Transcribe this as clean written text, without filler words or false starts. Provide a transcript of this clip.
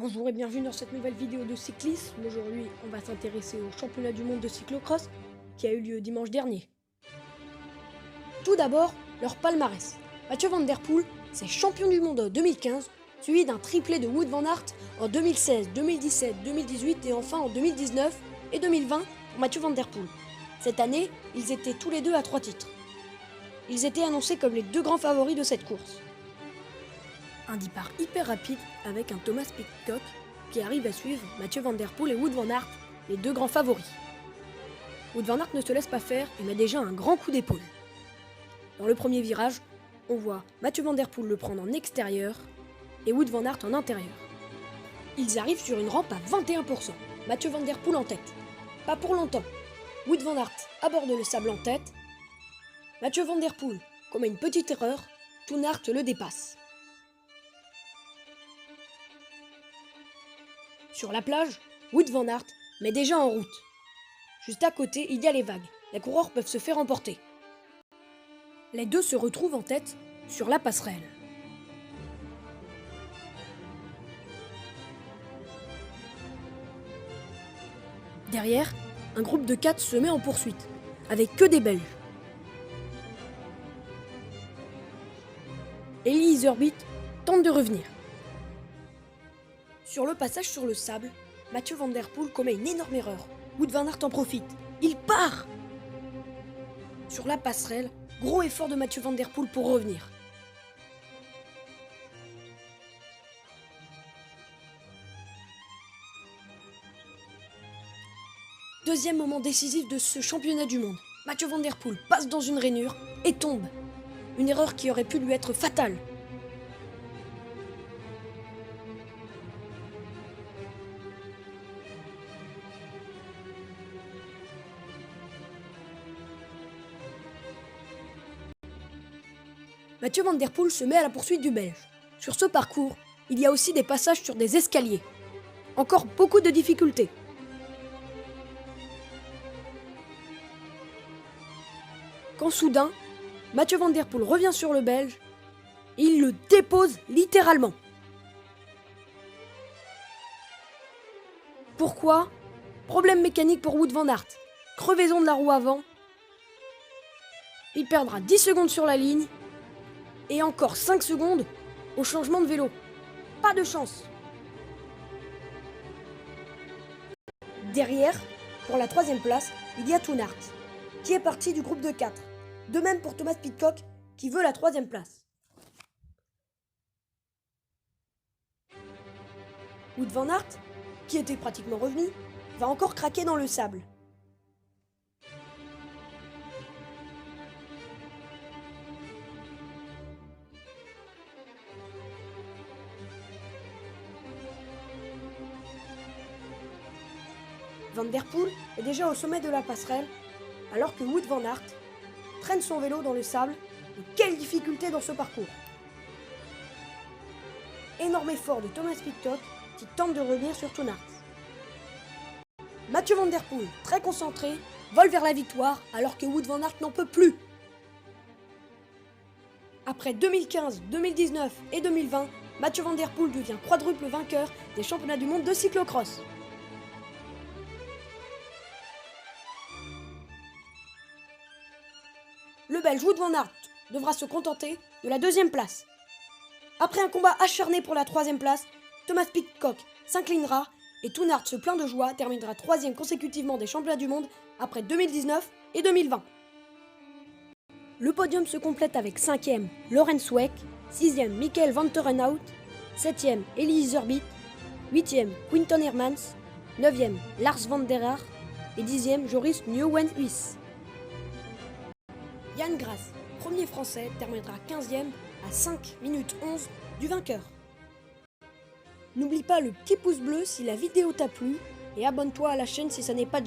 Bonjour et bienvenue dans cette nouvelle vidéo de cyclisme. Aujourd'hui, on va s'intéresser au championnat du monde de cyclocross qui a eu lieu dimanche dernier. Tout d'abord, leur palmarès. Mathieu Van Der Poel, c'est champion du monde en 2015, suivi d'un triplé de Wout van Aert en 2016, 2017, 2018 et enfin en 2019 et 2020 pour Mathieu Van Der Poel. Cette année, ils étaient tous les deux à 3 titres. Ils étaient annoncés comme les deux grands favoris de cette course. Un départ hyper rapide avec un Thomas Pidcock qui arrive à suivre Mathieu Van Der Poel et Wout van Aert, les deux grands favoris. Wout van Aert ne se laisse pas faire et met déjà un grand coup d'épaule. Dans le premier virage, on voit Mathieu Van Der Poel le prendre en extérieur et Wout van Aert en intérieur. Ils arrivent sur une rampe à 21%, Mathieu Van Der Poel en tête. Pas pour longtemps, Wout van Aert aborde le sable en tête. Mathieu Van Der Poel commet une petite erreur, Wout van Aert le dépasse. Sur la plage, Wout van Aert met déjà en route. Juste à côté, il y a les vagues. Les coureurs peuvent se faire emporter. Les deux se retrouvent en tête sur la passerelle. Derrière, un groupe de 4 se met en poursuite, avec que des Belges. Eli Iserbyt tente de revenir. Sur le passage sur le sable, Mathieu Van Der Poel commet une énorme erreur. Wout van Aert en profite. Il part! Sur la passerelle, gros effort de Mathieu Van Der Poel pour revenir. Deuxième moment décisif de ce championnat du monde. Mathieu Van Der Poel passe dans une rainure et tombe. Une erreur qui aurait pu lui être fatale. Mathieu Van Der Poel se met à la poursuite du Belge. Sur ce parcours, il y a aussi des passages sur des escaliers. Encore beaucoup de difficultés. Quand soudain, Mathieu Van Der Poel revient sur le Belge et il le dépose littéralement. Pourquoi? Problème mécanique pour Wout van Aert. Crevaison de la roue avant. Il perdra 10 secondes sur la ligne. Et encore 5 secondes au changement de vélo. Pas de chance. Derrière, pour la 3e place, il y a Wout van Aert, qui est parti du groupe de 4. De même pour Thomas Pidcock, qui veut la 3e place. Wout van Aert, qui était pratiquement revenu, va encore craquer dans le sable. Van Der Poel est déjà au sommet de la passerelle, alors que Wout van Aert traîne son vélo dans le sable. Et quelle difficulté dans ce parcours! Énorme effort de Thomas Pidcock qui tente de revenir sur Wout van Aert. Mathieu Van Der Poel, très concentré, vole vers la victoire alors que Wout van Aert n'en peut plus. Après 2015, 2019 et 2020, Mathieu Van Der Poel devient quadruple vainqueur des championnats du monde de cyclocross. Le Belge Wout van Aert devra se contenter de la 2e place. Après un combat acharné pour la 3e place, Thomas Pidcock s'inclinera et Wout van Aert, se plein de joie, terminera 3e consécutivement des championnats du monde après 2019 et 2020. Le podium se complète avec 5e Laurens Weck, 6e Michael Vanterenhout, 7e Eli Iserbyt, 8e Quinton Hermans, 9e Lars van der Haar et 10e Joris Nieuwenhuis. Yann Grass, premier français, terminera 15e à 5 minutes 11 du vainqueur. N'oublie pas le petit pouce bleu si la vidéo t'a plu et abonne-toi à la chaîne si ça n'est pas déjà fait.